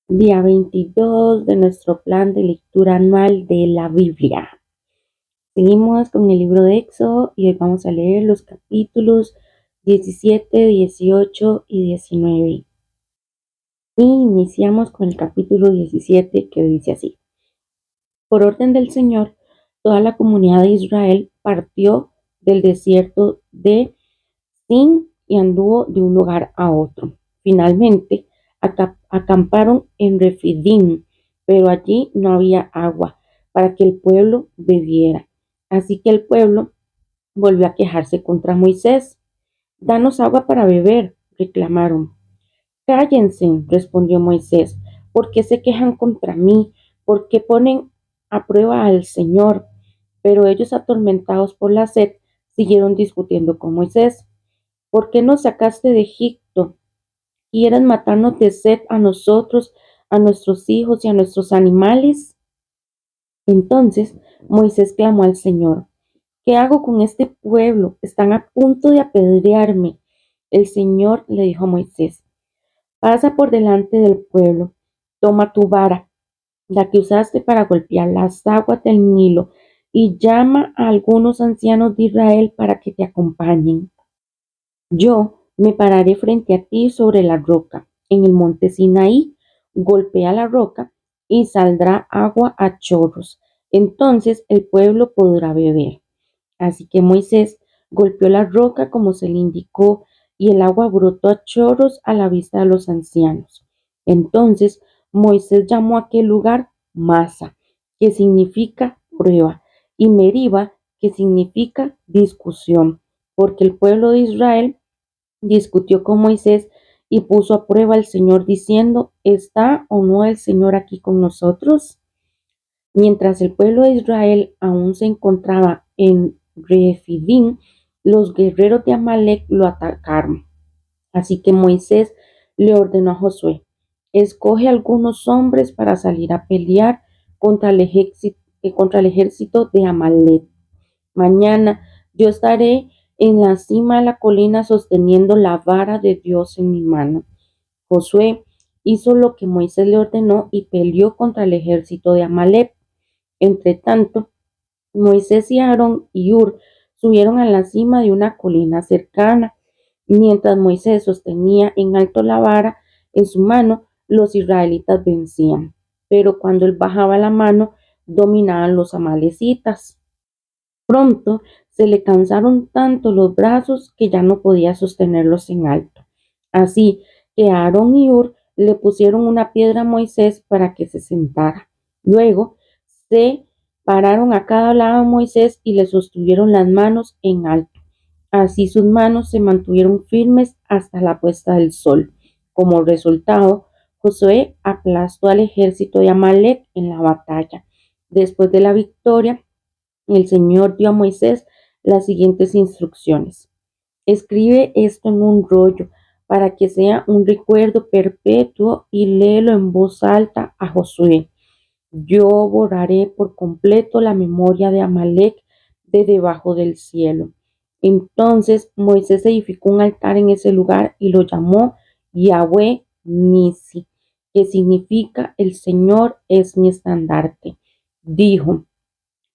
Día 22 de nuestro plan de lectura anual de la Biblia. Seguimos con el libro de Éxodo y hoy vamos a leer los capítulos 17, 18 y 19. Y iniciamos con el capítulo 17 que dice así. Por orden del Señor, toda la comunidad de Israel partió del desierto de Sin y anduvo de un lugar a otro. Finalmente, acamparon en Refidim, pero allí no había agua para que el pueblo bebiera. Así que el pueblo volvió a quejarse contra Moisés. Danos agua para beber, reclamaron. Cállense, respondió Moisés, ¿por qué se quejan contra mí? ¿Por qué ponen a prueba al Señor? Pero ellos, atormentados por la sed, siguieron discutiendo con Moisés. ¿Por qué nos sacaste de Egipto? ¿Quieren matarnos de sed a nosotros, a nuestros hijos y a nuestros animales? Entonces Moisés clamó al Señor. ¿Qué hago con este pueblo? Están a punto de apedrearme. El Señor le dijo a Moisés, pasa por delante del pueblo, toma tu vara, la que usaste para golpear las aguas del Nilo, y llama a algunos ancianos de Israel para que te acompañen. Yo me pararé frente a ti sobre la roca, en el monte Sinaí. Golpea la roca y saldrá agua a chorros. Entonces el pueblo podrá beber. Así que Moisés golpeó la roca como se le indicó, y el agua brotó a chorros a la vista de los ancianos. Entonces Moisés llamó a aquel lugar Masa, que significa prueba, y Meriba, que significa discusión, porque el pueblo de Israel discutió con Moisés y puso a prueba al Señor diciendo, ¿está o no el Señor aquí con nosotros? Mientras el pueblo de Israel aún se encontraba en Refidim, los guerreros de Amalek lo atacaron. Así que Moisés le ordenó a Josué, escoge algunos hombres para salir a pelear contra el ejército de Amalek. Mañana yo estaré en la cima de la colina sosteniendo la vara de Dios en mi mano. Josué hizo lo que Moisés le ordenó y peleó contra el ejército de Amalek. Entre tanto, Moisés y Aarón y Hur subieron a la cima de una colina cercana. Mientras Moisés sostenía en alto la vara en su mano, los israelitas vencían. Pero cuando él bajaba la mano, dominaban los amalecitas. Pronto se le cansaron tanto los brazos que ya no podía sostenerlos en alto. Así que Aarón y Hur le pusieron una piedra a Moisés para que se sentara. Luego se pararon a cada lado de Moisés y le sostuvieron las manos en alto. Así sus manos se mantuvieron firmes hasta la puesta del sol. Como resultado, Josué aplastó al ejército de Amalek en la batalla. Después de la victoria, el Señor dio a Moisés las siguientes instrucciones. Escribe esto en un rollo para que sea un recuerdo perpetuo y léelo en voz alta a Josué. Yo borraré por completo la memoria de Amalek de debajo del cielo. Entonces Moisés edificó un altar en ese lugar y lo llamó Yahweh Nisi, que significa el Señor es mi estandarte. Dijo,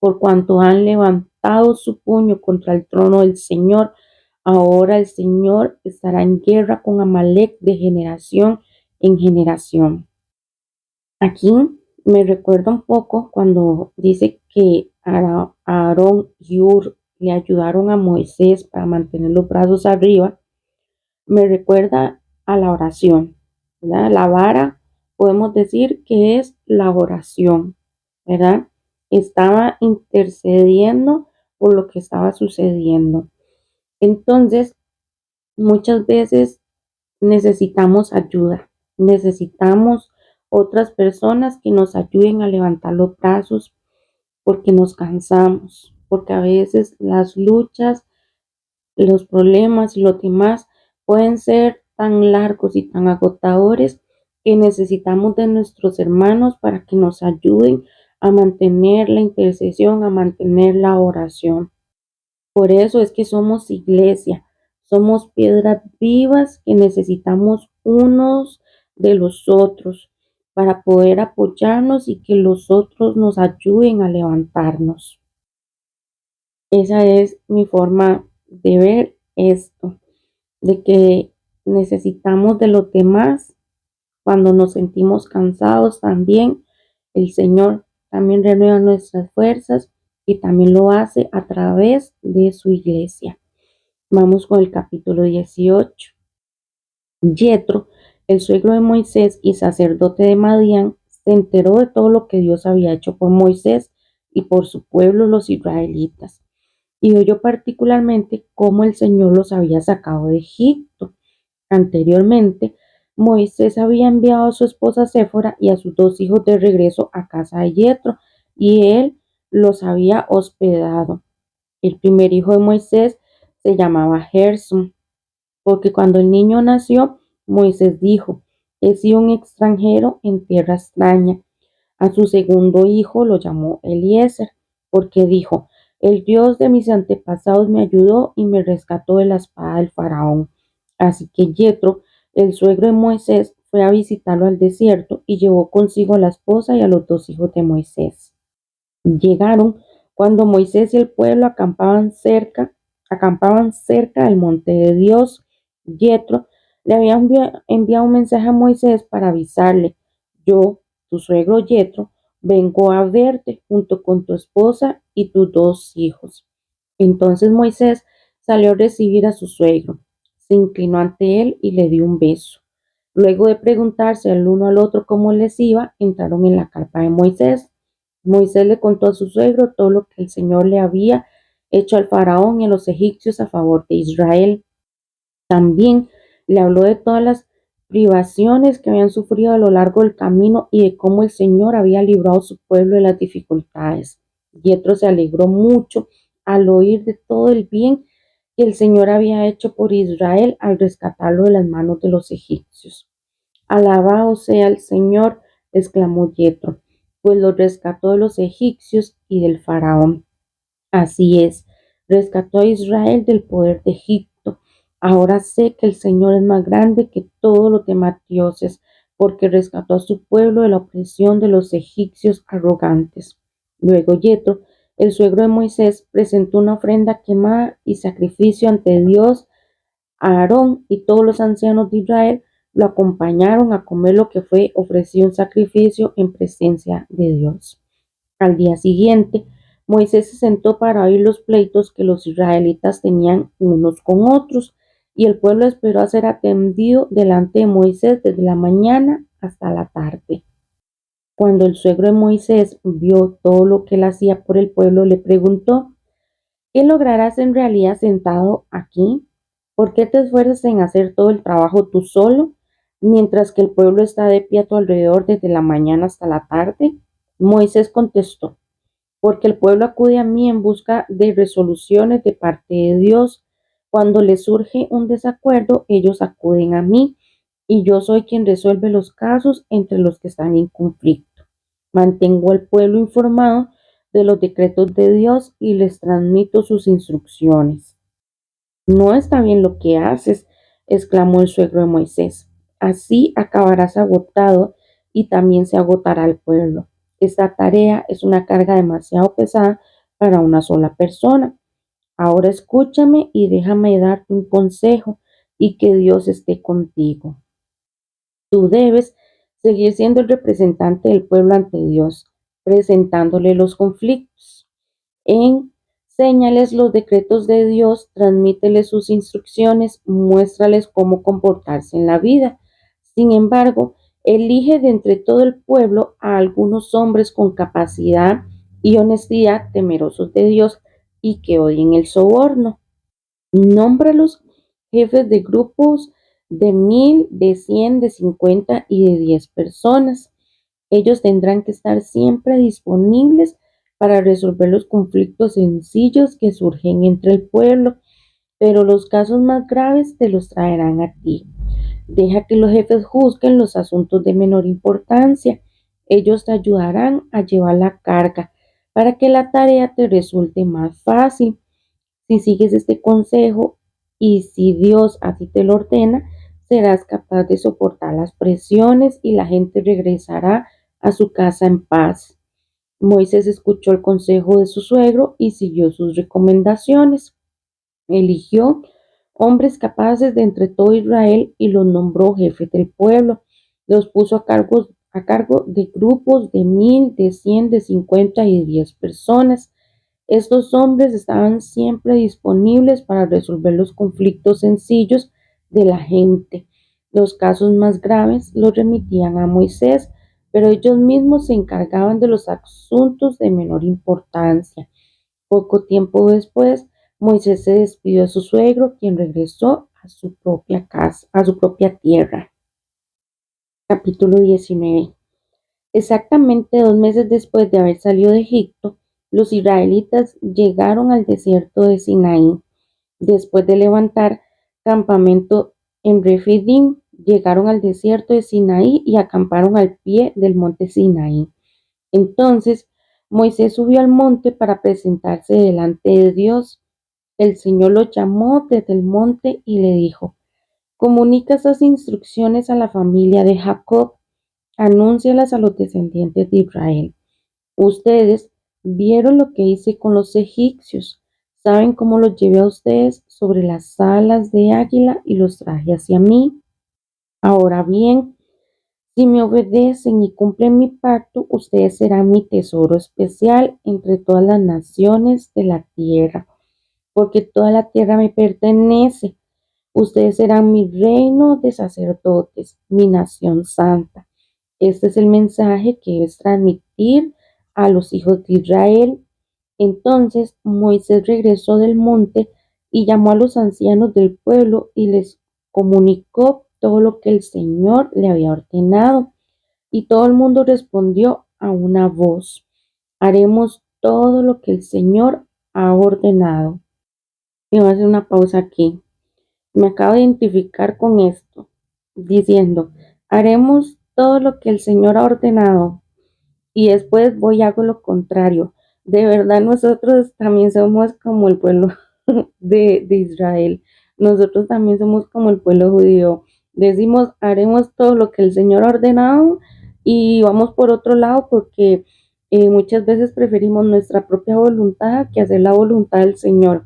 por cuanto han levantado su puño contra el trono del Señor, ahora el Señor estará en guerra con Amalek de generación en generación. Aquí me recuerda un poco cuando dice que Aarón y Hur le ayudaron a Moisés para mantener los brazos arriba. Me recuerda a la oración, ¿verdad? La vara podemos decir que es la oración, ¿verdad? Estaba intercediendo por lo que estaba sucediendo. Entonces, muchas veces necesitamos ayuda, necesitamos otras personas que nos ayuden a levantar los brazos porque nos cansamos, porque a veces las luchas, los problemas y los demás pueden ser tan largos y tan agotadores que necesitamos de nuestros hermanos para que nos ayuden a mantener la intercesión, a mantener la oración. Por eso es que somos iglesia, somos piedras vivas que necesitamos unos de los otros para poder apoyarnos y que los otros nos ayuden a levantarnos. Esa es mi forma de ver esto, de que necesitamos de los demás cuando nos sentimos cansados también. El Señor también renueva nuestras fuerzas y también lo hace a través de su iglesia. Vamos con el capítulo 18. Yetro, el suegro de Moisés y sacerdote de Madián, se enteró de todo lo que Dios había hecho por Moisés y por su pueblo, los israelitas, y oyó particularmente cómo el Señor los había sacado de Egipto. Anteriormente, Moisés había enviado a su esposa Séfora y a sus 2 hijos de regreso a casa de Yetro, y él los había hospedado. El primer hijo de Moisés se llamaba Gerson, porque cuando el niño nació, Moisés dijo: he sido un extranjero en tierra extraña. A su segundo hijo lo llamó Eliezer, porque dijo: el Dios de mis antepasados me ayudó y me rescató de la espada del faraón. Así que Yetro, el suegro de Moisés, fue a visitarlo al desierto y llevó consigo a la esposa y a los 2 hijos de Moisés. Llegaron cuando Moisés y el pueblo acampaban cerca del monte de Dios. Yetro le había enviado un mensaje a Moisés para avisarle: yo, tu suegro Yetro, vengo a verte junto con tu esposa y tus 2 hijos. Entonces Moisés salió a recibir a su suegro, se inclinó ante él y le dio un beso. Luego de preguntarse el uno al otro cómo les iba, entraron en la carpa de Moisés. Moisés le contó a su suegro todo lo que el Señor le había hecho al faraón y a los egipcios a favor de Israel. También le habló de todas las privaciones que habían sufrido a lo largo del camino y de cómo el Señor había librado a su pueblo de las dificultades. Yetro se alegró mucho al oír de todo el bien que el Señor había hecho por Israel al rescatarlo de las manos de los egipcios. Alabado sea el Señor, exclamó Yetro, pues lo rescató de los egipcios y del faraón. Así es, rescató a Israel del poder de Egipto. Ahora sé que el Señor es más grande que todos los demás dioses, porque rescató a su pueblo de la opresión de los egipcios arrogantes. Luego Yetro, el suegro de Moisés, presentó una ofrenda quemada y sacrificio ante Dios. Aarón y todos los ancianos de Israel lo acompañaron a comer lo que fue ofrecido en sacrificio en presencia de Dios. Al día siguiente, Moisés se sentó para oír los pleitos que los israelitas tenían unos con otros, y el pueblo esperó a ser atendido delante de Moisés desde la mañana hasta la tarde. Cuando el suegro de Moisés vio todo lo que él hacía por el pueblo, le preguntó: ¿qué lograrás en realidad sentado aquí? ¿Por qué te esfuerzas en hacer todo el trabajo tú solo, mientras que el pueblo está de pie a tu alrededor desde la mañana hasta la tarde? Moisés contestó: porque el pueblo acude a mí en busca de resoluciones de parte de Dios. Cuando les surge un desacuerdo, ellos acuden a mí, y yo soy quien resuelve los casos entre los que están en conflicto. Mantengo al pueblo informado de los decretos de Dios y les transmito sus instrucciones. No está bien lo que haces, exclamó el suegro de Moisés. Así acabarás agotado y también se agotará el pueblo. Esta tarea es una carga demasiado pesada para una sola persona. Ahora escúchame y déjame darte un consejo, y que Dios esté contigo. Tú debes seguir siendo el representante del pueblo ante Dios, presentándole los conflictos. Enséñales los decretos de Dios, transmíteles sus instrucciones, muéstrales cómo comportarse en la vida. Sin embargo, elige de entre todo el pueblo a algunos hombres con capacidad y honestidad, temerosos de Dios y que odien el soborno. Nómbralos jefes de grupos de 1,000, de 100, de 50 y de 10 personas. Ellos tendrán que estar siempre disponibles para resolver los conflictos sencillos que surgen entre el pueblo, pero los casos más graves te los traerán a ti. Deja que los jefes juzguen los asuntos de menor importancia. Ellos te ayudarán a llevar la carga para que la tarea te resulte más fácil. Si sigues este consejo y si Dios así te lo ordena, serás capaz de soportar las presiones y la gente regresará a su casa en paz. Moisés escuchó el consejo de su suegro y siguió sus recomendaciones. Eligió hombres capaces de entre todo Israel y los nombró jefes del pueblo. Los puso a cargo de grupos de 1,000, de 100, de 50 y de 10 personas. Estos hombres estaban siempre disponibles para resolver los conflictos sencillos de la gente. Los casos más graves los remitían a Moisés, pero ellos mismos se encargaban de los asuntos de menor importancia. Poco tiempo después, Moisés se despidió de su suegro, quien regresó a su propia casa, a su propia tierra. Capítulo 19. Exactamente 2 meses después de haber salido de Egipto, los israelitas llegaron al desierto de Sinaí. Después de levantar campamento en Refidim, llegaron al desierto de Sinaí y acamparon al pie del monte Sinaí. Entonces Moisés subió al monte para presentarse delante de Dios. El Señor lo llamó desde el monte y le dijo: comunica esas instrucciones a la familia de Jacob, anúncialas a los descendientes de Israel. Ustedes vieron lo que hice con los egipcios, saben cómo los llevé a ustedes sobre las alas de águila y los traje hacia mí. Ahora bien, si me obedecen y cumplen mi pacto, ustedes serán mi tesoro especial entre todas las naciones de la tierra, porque toda la tierra me pertenece. Ustedes serán mi reino de sacerdotes, mi nación santa. Este es el mensaje que debes transmitir a los hijos de Israel. Entonces Moisés regresó del monte y llamó a los ancianos del pueblo y les comunicó todo lo que el Señor le había ordenado. Y todo el mundo respondió a una voz: haremos todo lo que el Señor ha ordenado. Y voy a hacer una pausa aquí. Me acabo de identificar con esto, diciendo: haremos todo lo que el Señor ha ordenado. Y después voy y hago lo contrario. De verdad, nosotros también somos como el pueblo de Israel. Nosotros también somos como el pueblo judío. Decimos: haremos todo lo que el Señor ha ordenado y vamos por otro lado porque muchas veces preferimos nuestra propia voluntad que hacer la voluntad del Señor.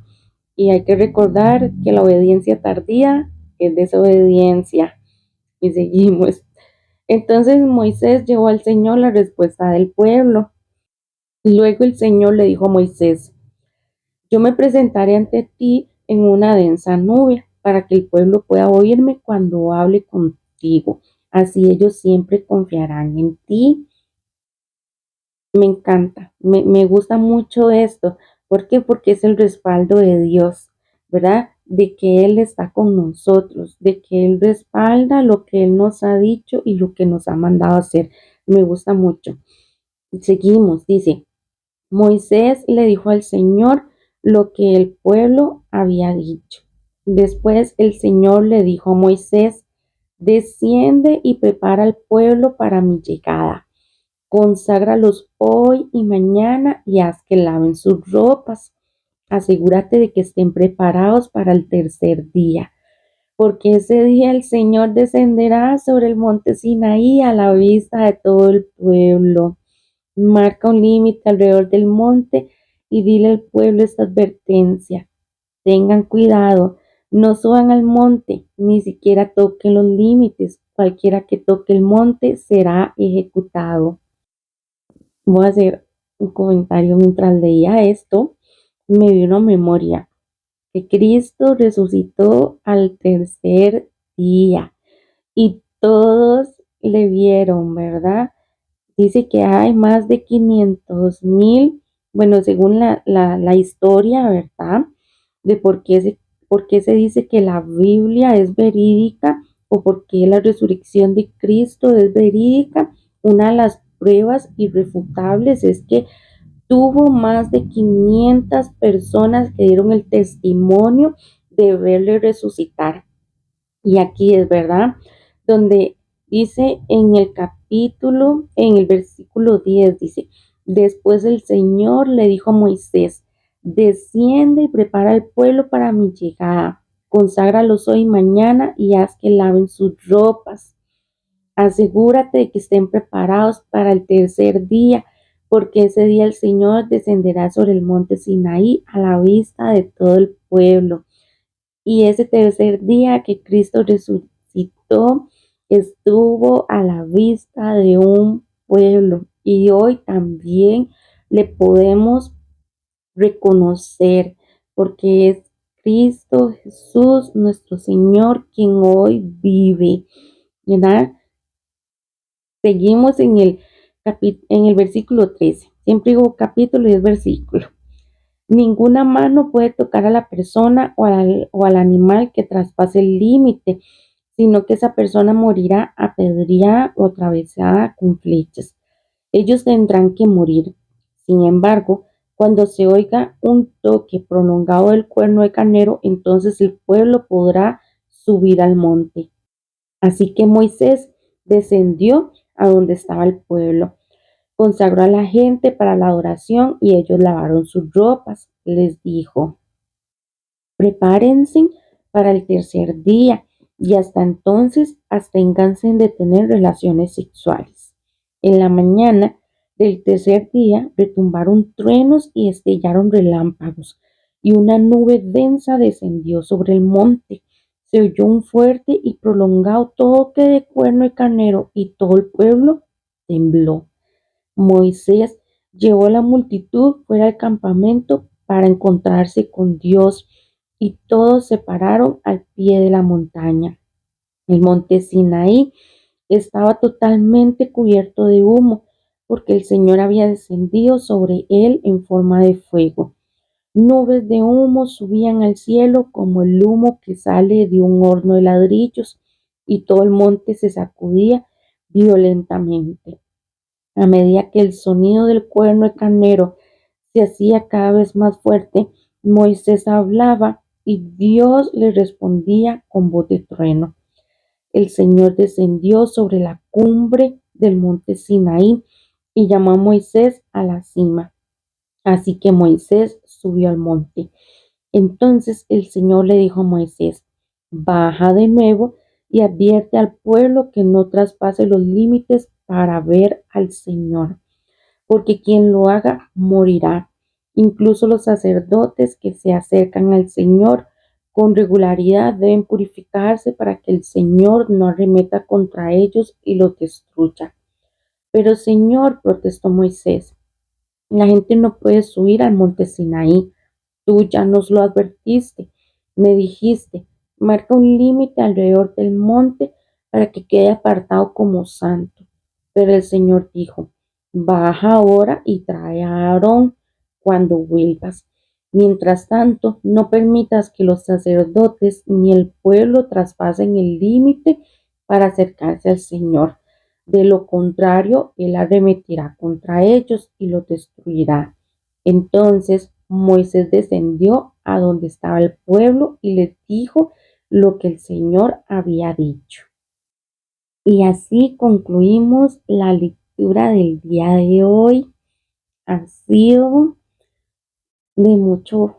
Y hay que recordar que la obediencia tardía es desobediencia. Y seguimos. Entonces Moisés llevó al Señor la respuesta del pueblo. Luego el Señor le dijo a Moisés: yo me presentaré ante ti en una densa nube para que el pueblo pueda oírme cuando hable contigo. Así ellos siempre confiarán en ti. Me encanta, me gusta mucho esto. ¿Por qué? Porque es el respaldo de Dios, ¿verdad? De que Él está con nosotros, de que Él respalda lo que Él nos ha dicho y lo que nos ha mandado hacer. Me gusta mucho. Seguimos, dice: Moisés le dijo al Señor lo que el pueblo había dicho. Después el Señor le dijo a Moisés: desciende y prepara al pueblo para mi llegada. Conságralos hoy y mañana y haz que laven sus ropas. Asegúrate de que estén preparados para el tercer día, porque ese día el Señor descenderá sobre el monte Sinaí a la vista de todo el pueblo. Marca un límite alrededor del monte y dile al pueblo esta advertencia: tengan cuidado, no suban al monte, ni siquiera toquen los límites. Cualquiera que toque el monte será ejecutado. Voy a hacer un comentario mientras leía esto. Me vino a memoria que Cristo resucitó al tercer día y todos le vieron, ¿verdad? Dice que hay más de 500,000, bueno, según la historia, ¿verdad? De por qué se dice que la Biblia es verídica o por qué la resurrección de Cristo es verídica. Una de las pruebas irrefutables es que tuvo más de 500 personas que dieron el testimonio de verle resucitar. Y aquí es verdad, donde dice en el versículo 10, dice: después el Señor le dijo a Moisés: desciende y prepara al pueblo para mi llegada. Conságralos hoy y mañana y haz que laven sus ropas. Asegúrate de que estén preparados para el tercer día, porque ese día el Señor descenderá sobre el monte Sinaí a la vista de todo el pueblo. Y ese tercer día que Cristo resucitó estuvo a la vista de un pueblo. Y hoy también le podemos reconocer, porque es Cristo Jesús, nuestro Señor, quien hoy vive, ¿verdad? Seguimos en el versículo 13. Siempre digo capítulo y es versículo. Ninguna mano puede tocar a la persona o al animal que traspase el límite, sino que esa persona morirá apedreada o atravesada con flechas. Ellos tendrán que morir. Sin embargo, cuando se oiga un toque prolongado del cuerno de carnero, entonces el pueblo podrá subir al monte. Así que Moisés descendió a donde estaba el pueblo, consagró a la gente para la adoración y ellos lavaron sus ropas. Les dijo: prepárense para el tercer día y hasta entonces absténganse de tener relaciones sexuales. En la mañana del tercer día retumbaron truenos y estellaron relámpagos, y una nube densa descendió sobre el monte. Se oyó un fuerte y prolongado toque de cuerno de carnero y todo el pueblo tembló. Moisés llevó a la multitud fuera del campamento para encontrarse con Dios, y todos se pararon al pie de la montaña. El monte Sinaí estaba totalmente cubierto de humo, porque el Señor había descendido sobre él en forma de fuego. Nubes de humo subían al cielo como el humo que sale de un horno de ladrillos, y todo el monte se sacudía violentamente. A medida que el sonido del cuerno de carnero se hacía cada vez más fuerte, Moisés hablaba y Dios le respondía con voz de trueno. El Señor descendió sobre la cumbre del monte Sinaí y llamó a Moisés a la cima. Así que Moisés subió al monte. Entonces el Señor le dijo a Moisés: baja de nuevo y advierte al pueblo que no traspase los límites para ver al Señor, porque quien lo haga morirá. Incluso los sacerdotes que se acercan al Señor con regularidad deben purificarse para que el Señor no arremeta contra ellos y los destruya. Pero Señor, protestó Moisés, la gente no puede subir al monte Sinaí. Tú ya nos lo advertiste. Me dijiste: marca un límite alrededor del monte para que quede apartado como santo. Pero el Señor dijo: baja ahora y trae a Aarón cuando vuelvas. Mientras tanto, no permitas que los sacerdotes ni el pueblo traspasen el límite para acercarse al Señor. De lo contrario, Él arremeterá contra ellos y los destruirá. Entonces Moisés descendió a donde estaba el pueblo y les dijo lo que el Señor había dicho. Y así concluimos la lectura del día de hoy. Ha sido de mucho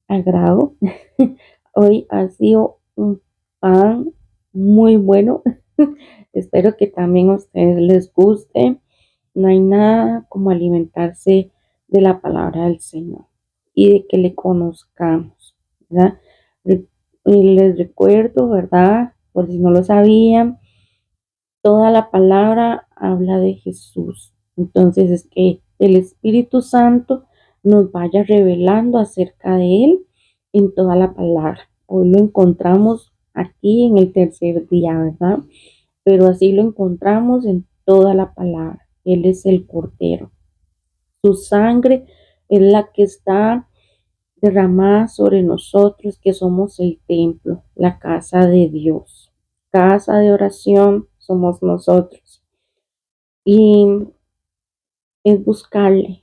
agrado. Hoy ha sido un pan muy bueno. Espero que también a ustedes les guste. No hay nada como alimentarse de la palabra del Señor y de que le conozcamos, ¿verdad? Y les recuerdo, ¿verdad? Por si no lo sabían, toda la palabra habla de Jesús. Entonces es que el Espíritu Santo nos vaya revelando acerca de Él en toda la palabra. Hoy lo encontramos aquí en el tercer día, ¿verdad? Pero así lo encontramos en toda la palabra. Él es el Cordero. Su sangre es la que está derramada sobre nosotros, que somos el templo, la casa de Dios. Casa de oración somos nosotros. Y es buscarle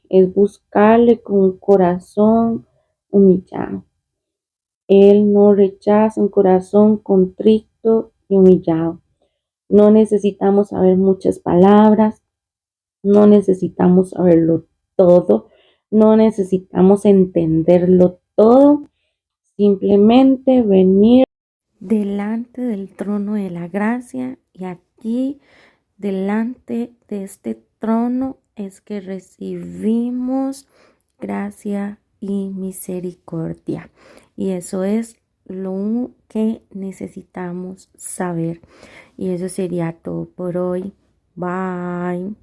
con un corazón humillado. Él no rechaza un corazón contrito y humillado. No necesitamos saber muchas palabras, no necesitamos saberlo todo, no necesitamos entenderlo todo. Simplemente venir delante del trono de la gracia y aquí delante de este trono es que recibimos gracia y misericordia. Y eso es lo que necesitamos saber. Y eso sería todo por hoy. Bye.